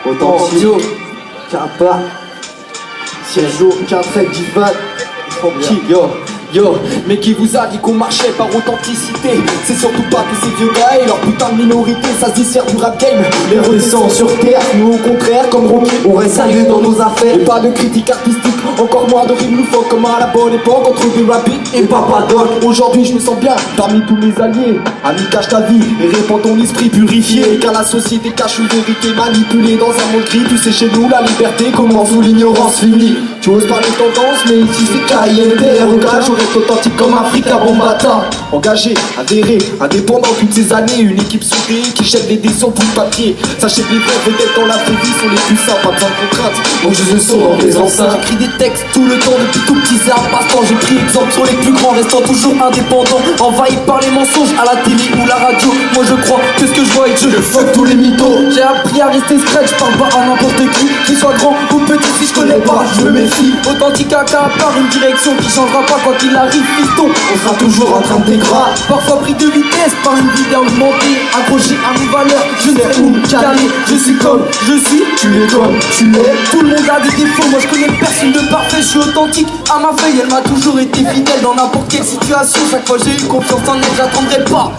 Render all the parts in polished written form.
Authentique, Kappa, Sergio, Katrek, Divan, Francky, Yo, mais qui vous a dit qu'on marchait par authenticité? C'est surtout pas que ces vieux gars et leur putain de minorité, ça se dissert du rap game. Les redescends sur terre, nous au contraire, comme Rocky, on reste sérieux dans nos affaires. Et pas de critique artistique, encore moins de rimes loufoques comme à la bonne époque entre des rapides et Papa Doc. Aujourd'hui je me sens bien parmi tous mes alliés. Ami, cache ta vie et répands ton esprit purifié. Car la société cache une vérité manipulée dans un monde gris. Tu sais, chez nous la liberté commence où l'ignorance finit. Tu oses parler de tendance, mais ici c'est KINT, engage, on reste authentique comme Africa Bombata. Engagé, adhéré, indépendant toutes ces années, une équipe soudée qui jette les dés sur tout le papier. Sachez que les vraies vedettes dans la vraie vie sont les plus simples, pas besoin de contraintes. Donc je le sens dans des enceintes. J'écris des textes tout le temps depuis tout petit, c'est un passe-temps. J'ai pris exemple sur les plus grands, restant toujours indépendant, envahi par les mensonges à la télé ou la radio. Moi je crois que ce que je vois et je fuck tous les mythos. J'ai appris à rester scratch, je parle pas à n'importe qui soit grand ou petit, si je connais pas, je me méfie. Authentique à part une direction qui changera pas quoi qu'il arrive, fiston. On sera toujours en train de dégrader. Parfois pris de vitesse par une vie augmentée, accroché à mes valeurs, je sais où me caler. Je suis comme je suis, tu es comme tu es. Tout le monde a des défauts, moi je connais personne de parfait. Je suis authentique à ma feuille, elle m'a toujours été fidèle dans n'importe quelle situation. Chaque fois j'ai eu confiance en elle, j'attendrai pas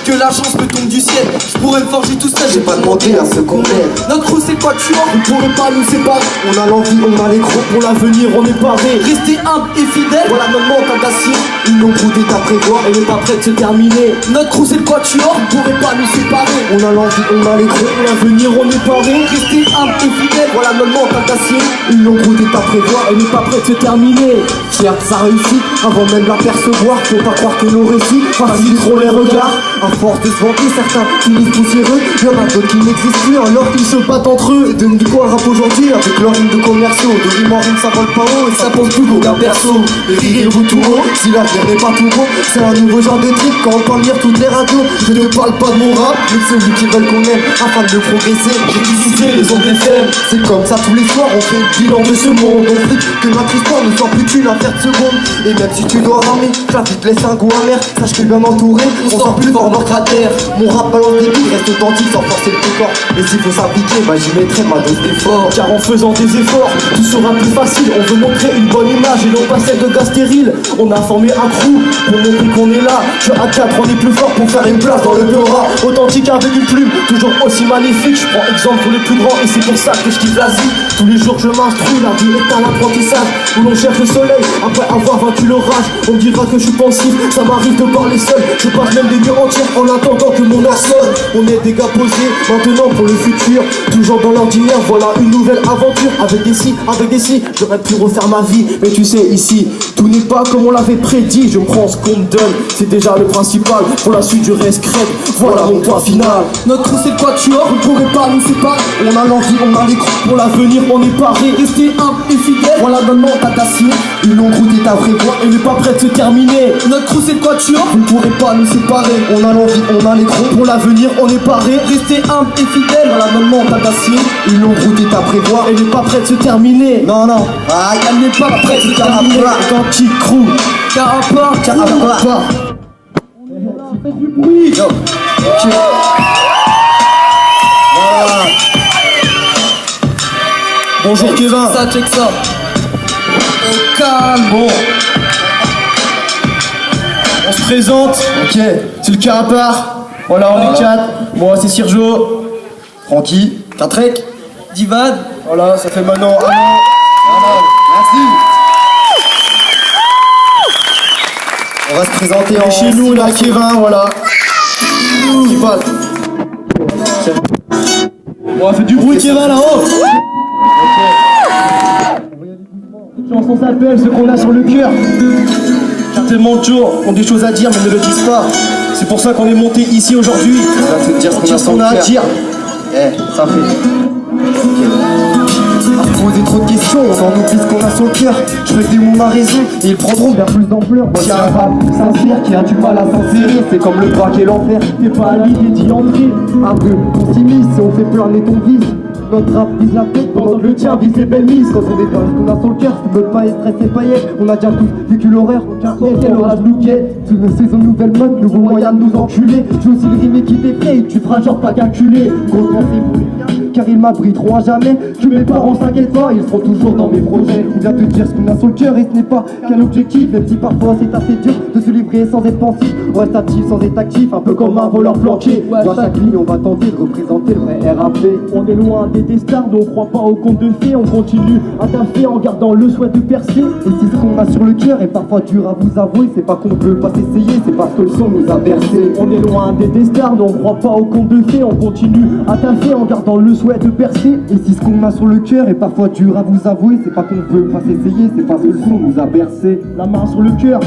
que la chance me tombe du ciel. Je pourrais me forger tout seul, j'ai pas demandé à ce qu'on aime. Notre crew c'est quoi tu as? On pourrait pas nous séparer. On a l'envie, on a les crocs pour l'avenir, on est paré. Rester humble et fidèle, voilà notre mental d'acier. Une longue route est à prévoir, elle est pas prête de se terminer. Notre crew c'est quoi tu as? On pourrait pas nous séparer. On a l'envie, on a les crocs pour l'avenir, on est paré. Rester humble et fidèle, voilà notre mental d'acier. Une longue route est à prévoir, elle est pas prête de se terminer. Fier de sa réussite, avant même de l'apercevoir. Faut pas croire que nos récits faciliteront les regards. À force de se vanter, certains finissent poussiéreux. Y'en a d'autres qui n'existent plus alors qu'ils se battent entre eux. Et de nous quoi le rap aujourd'hui avec leur rime de commerciaux. De rime en rime ça vole pas haut et ça pense plus qu'au gars perso. Et rirez-vous tout haut, si l'avenir n'est pas tout beau. C'est un nouveau genre de trip quand on entend lire toutes les radios. Je ne parle pas de mon rap, mais de celui qui veulent qu'on aime afin de progresser. J'ai visité les ondes FM. C'est comme ça tous les soirs, on fait le bilan de ce monde. On dit que notre histoire ne soit plus qu'une affaire de seconde. Et même si tu dois ramer, la vie te laisse un goût amer. Sache que bien entouré, on sort plus fort notre cratère. Mon rap balance des billes, reste authentique sans forcer le décor. Et s'il faut s'appliquer, bah j'y mettrai ma dose d'effort. Car en faisant des efforts, tout sera plus facile. On veut montrer une bonne image et non pas celle de gars stériles. On a formé un crew pour montrer qu'on est là. Que à 4 on est plus fort pour faire une place dans le peura. Authentique avec une plume, toujours aussi magnifique. Je prends exemple pour les plus grands et c'est pour ça que je kiffe l'Asie. Tous les jours je m'instruis, la vie est un apprentissage où l'on cherche le soleil après avoir vaincu l'orage. On me dira que je suis pensif, ça m'arrive de parler seul. Je passe même des nuits entières en attendant que mon heure sonne. On est des gars posés, maintenant pour le futur. Toujours dans l'ordinaire, voilà une nouvelle aventure. Avec des si, j'aurais pu refaire ma vie. Mais tu sais, ici, tout n'est pas comme on l'avait prédit. Je prends ce qu'on me donne, c'est déjà le principal. Pour la suite, je reste crête, voilà mon point final. Notre crew c'est quoi tu as? Vous ne pourrez pas nous séparer. On a l'envie, on a les crocs pour l'avenir, on est paré. Restez humble et fidèle, voilà notre mental d'acier. Une longue route est à prévoir, elle n'est pas prête de se terminer. Notre crew c'est quoi tu as? Vous ne pourrez pas nous séparer. On a l'envie, on a les crocs pour l'avenir, on est paré. Restez humble et fidèle, voilà notre mental d'acier. Une longue route est à prévoir, elle n'est pas prête de se terminer. Non, non, aïe, Elle n'est pas prête de se terminer. Authentique crew, Carapa. On fait du bruit. yo, ok. Voilà. Bonjour Kevin. Ça, check ça. Au calme. Bon, on se présente. Ok, c'est le Carapar. Voilà, on est 4. Moi, c'est Sergio. Francky. Katrek. Divan. Voilà, ça fait maintenant un an. Merci. On va se présenter en chez nous, là, Kevin, voilà. Qui passe. On va faire du bruit, Kevin, là-haut. Cette chanson s'appelle Ce qu'on a sur le cœur. Car tellement de gens ont des choses à dire, mais ne le disent pas. C'est pour ça qu'on est monté ici aujourd'hui. On va te dire ce qu'on a à dire. Eh, ça fait. À se poser trop de questions, on en oublie ce qu'on a sur le cœur. Je fais des mots ma raison et ils prendront bien plus d'ampleur. Voici un rap sincère qui a du mal à s'insérer. C'est comme le braque et l'enfer, t'es pas à l'idée d'y entrer. Un peu, on s'immisce et on fait planer ton vice. Notre rap vise la tête pendant que le tien vise les belles mises. Quand on dépasse ce qu'on a sur le cœur, tu veux pas être stressé paillettes. On a déjà tous vécu l'horreur, aucun quel orage nous guette. Sous nos saisons, nouvelles modes, nouveaux moyens de nous enculer. J'ai aussi le rime qui t'effraie, tu feras genre pas calculé. Gros pensée pour les biens, car ils m'abriteront à jamais. Que mes parents s'inquiètent pas, ils seront toujours dans mes projets. Il vient te dire ce qu'on a sur le cœur et ce n'est pas qu'un objectif. Même si parfois c'est assez dur de se livrer sans être pensif. On reste actif sans être actif, un peu comme un voleur planqué. Dans chaque ligne on va tenter de représenter le vrai RAP. On est loin des stars, mais on croit pas au conte de fées. On continue à taffer en gardant le souhait de percer. Et si ce qu'on a sur le cœur est parfois dur à vous avouer, c'est pas qu'on peut pas s'essayer, c'est parce que le son nous a bercé. On est loin des stars, mais on croit pas au conte de fées. On continue à taffer en gardant le souhait de percer. Et si ce qu'on a sur le cœur est parfois dur à vous avouer, c'est pas qu'on veut pas s'essayer, c'est parce que le son nous a bercé. La main sur le cœur,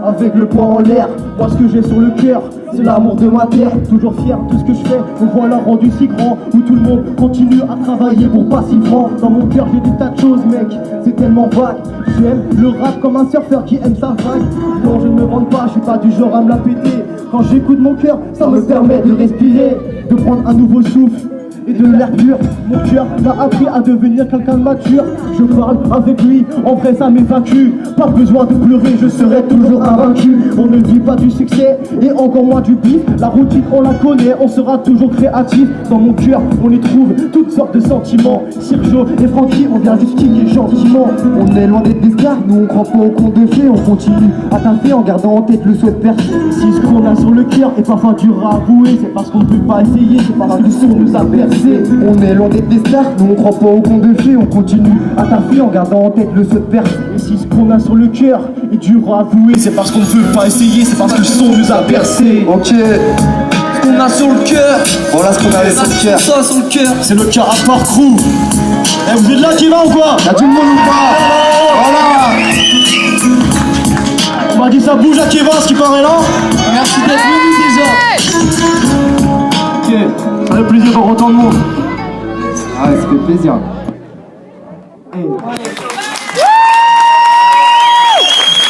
avec le poing en l'air. Moi ce que j'ai sur le cœur, c'est l'amour de ma terre. Toujours fier de ce que je fais, me voilà rendu si grand. Où tout le monde continue à travailler pour pas si franc. Dans mon cœur j'ai des tas de choses mec, c'est tellement vague. J'aime le rap comme un surfeur qui aime sa vague. Non je ne me vante pas, je suis pas du genre à me la péter. Quand j'écoute mon cœur, ça me permet de respirer, de prendre un nouveau souffle et de l'air pur. Mon cœur m'a appris à devenir quelqu'un de mature. Je parle avec lui, en vrai ça m'est vaincu. Pas besoin de pleurer, je serai toujours invaincu. On ne vit pas du succès et encore moins du bif. La routine on la connaît, on sera toujours créatif. Dans mon cœur on y trouve toutes sortes de sentiments. Sergio et Francky, on vient juste killer gentiment. On est loin d'être des stars, nous on croit pas au conte de fées. On continue à taffer en gardant en tête le souhait de percer. Si ce qu'on a sur le cœur est parfois dur à avouer, c'est parce qu'on ne peut pas essayer, c'est parce que le son nous a bercé. On est loin d'être des stars, nous on croit pas au conte de fées. On continue à taffer en gardant en tête le souhait de percer. Et si ce qu'on a sur le cœur est dur à avouer, c'est parce qu'on ne peut pas essayer, c'est parce que le son nous a bercé. Ok, Ce qu'on a sur le cœur, voilà ce qu'on avait sur le cœur. ça sur le cœur. C'est le cœur à part crew. Eh, vous êtes là qui va ou quoi? Y'a tout le monde ou pas? Voilà. On m'a dit ça bouge à Keva, ce qui paraît là. Merci d'être venu déjà. Ok, ça fait plaisir de voir autant de monde. Ah ouais, ça fait plaisir.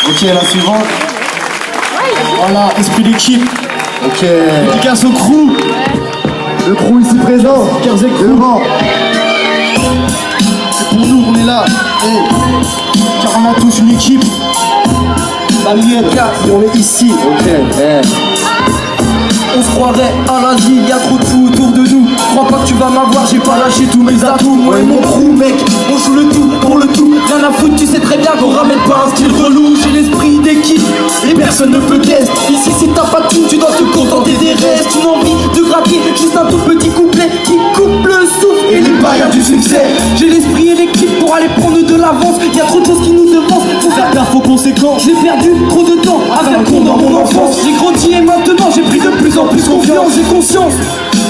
Ok, la suivante. Voilà, esprit d'équipe. Ok. Dédicace au crew. Le crew ici présent. Kerzek crew. Devant. C'est pour nous, on est là. Car on a tous une équipe. La mienne, on est ici. Ok. On se croirait à l'Asie, y'a trop de fous autour de nous. Crois pas que tu vas m'avoir, j'ai pas lâché tous mes atouts. Moi et mon crew mec, on joue le tout pour le tout. Rien à foutre, tu sais très bien qu'on ramène pas un style relou. J'ai l'esprit d'équipe et personne ne peut guest. Ici si t'as pas de thune, tu dois te contenter des restes. Une envie de gratter, juste un tout petit couplet qui coupe le souffle et les bagarres du succès. J'ai l'esprit et l'équipe pour aller prendre de l'avance. Y'a trop de choses qui nous devancent, faut faire gaffe aux conséquences. J'ai perdu trop de temps à faire con dans mon enfance. J'ai grandi et maintenant j'ai pris de plus en plus confiance. J'ai conscience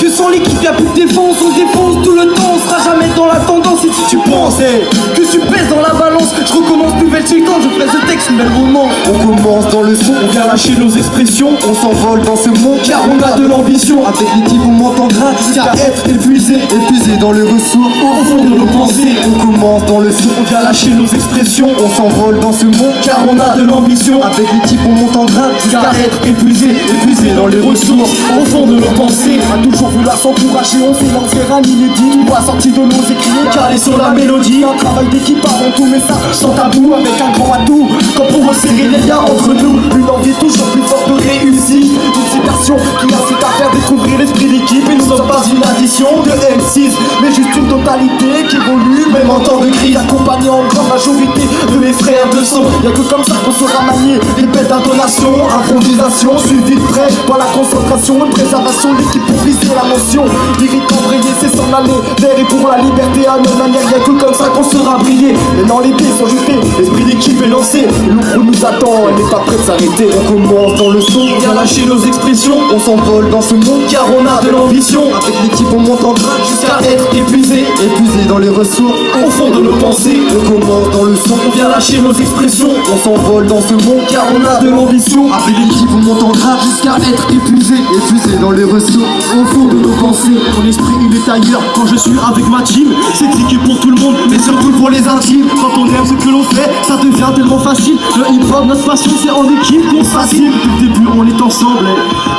que sans l'équipe y'a plus de défense. On se défonce tout le temps, on sera jamais dans la tendance. Et si tu penses que tu pèses dans la balance, je recommence nouvelle séquence, je ferai ce texte, nouvelle romance. On commence dans le son, On vient lâcher nos expressions, on s'envole dans ce monde. car on a de l'ambition. Avec l'équipe on m'entendra jusqu'à être épuisé. Épuisé dans les ressources, Au fond de nos pensées, on commence dans le son. on vient lâcher nos expressions, On s'envole dans ce monde. car on a de l'ambition. Avec l'équipe on m'entendra jusqu'à Car être être épuisé, épuisé dans les ressources, au fond de nos pensées. A toujours voulu s'encourager, on s'est lancé un inédit. Voix sortie de nos écrits, calé sur la mélodie. Un travail d'équipe avant tout, mais ça sans tabou, avec un grand atout. Comme pour resserrer les liens entre nous, une envie toujours plus forte de réussir. Une citation qui incite à faire découvrir l'esprit d'équipe. Et nous sommes pas une addition de M6, mais juste une totalité qui évolue, même en temps de crise, accompagné en grande majorité de mes frères de son. Y'a que comme ça qu'on saura manier les bêtes d'intonation, improvisation, suivi de près par la concentration, une préservation de l'équipe pour viser la notion. Lyrique embrayé, c'est s'en aller vers et pour la liberté à nos manières. Y'a que comme ça qu'on sera brillé. Maintenant les dés sont jetés, l'esprit d'équipe est lancé. Le crew nous attend, elle n'est pas prête de s'arrêter. On commence dans le son, On vient lâcher nos expressions, on s'envole dans ce monde. car on a de l'ambition. Avec l'équipe on m'entendra Jusqu'à être épuisé, épuisé dans les ressources. au fond de nos pensées. On commence dans le son, On vient lâcher nos expressions, on s'envole dans ce monde. car on a de l'ambition. Avec l'équipe on m'entendra jusqu'à être épuisé. Épuisé dans les ressources. Au fond de nos pensées, mon esprit il est ailleurs quand je suis avec ma team. C'est cliqué pour tout le monde, mais surtout pour les intimes. Quand on aime ce que l'on fait, ça devient tellement facile. Le hip-hop, notre passion, c'est en équipe qu'on se fascine. Depuis le début, on est ensemble.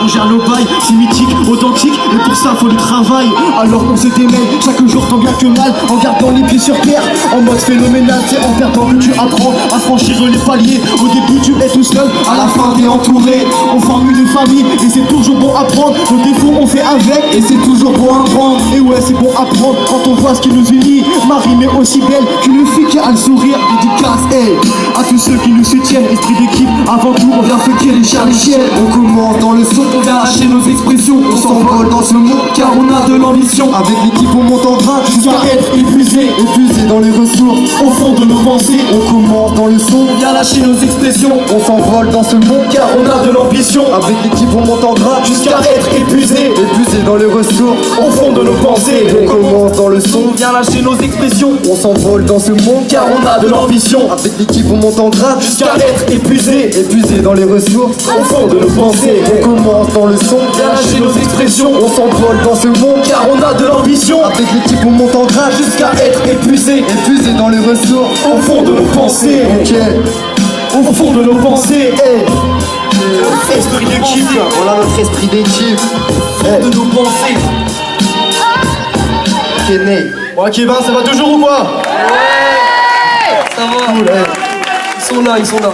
On gère nos bails, c'est mythique, authentique, et pour ça faut du travail. Alors on se démène chaque jour tant bien que mal, en gardant les pieds sur terre. En mode phénoménal, c'est en perdant que tu apprends à franchir les paliers. Au début tu es tout seul, à la fin t'es entouré. On forme une famille et c'est toujours bon à prendre. Nos défauts on fait avec et c'est toujours bon à prendre. Et ouais c'est bon à prendre quand on voit ce qui nous unit. Marie mais aussi belle qu'une fille qui a le sourire. Dédicace, hey, à tous ceux qui nous soutiennent. Esprit d'équipe, avant tout on vient fucker les chats, les chiennes. On commence dans le son, On vient arracher nos expressions. on s'envole dans ce monde. Car on a de l'ambition. Avec l'équipe on monte en grade Jusqu'à être épuisé épuisé dans les ressources. au fond de nos pensées. On commence dans le son, On vient lâcher nos expressions. on s'envole dans ce monde. Car on a de l'ambition. Avec l'équipe on monte en grade Jusqu'à être épuisé épuisé dans les ressources. au fond de nos pensées. On commence dans le son, On vient lâcher nos expressions. on s'envole dans ce monde. Car on a de l'ambition. Avec l'équipe on monte en grade Jusqu'à être épuisé épuisé dans les ressources. au fond de nos pensées. On commence dans le son, On vient lâcher nos expressions. on s'envole dans ce monde. Car on a de l'ambition. Avec l'équipe on monte en grade Jusqu'à être épuisé épuisé dans les ressources. au fond de nos pensées. Ok, Au fond de nos pensées. hey, Esprit d'équipe. voilà notre esprit d'équipe. Hey, De nos pensées. Kenny. Bon, Kevin, ça va toujours ou quoi? Ça va, Cool, hey. ils sont là.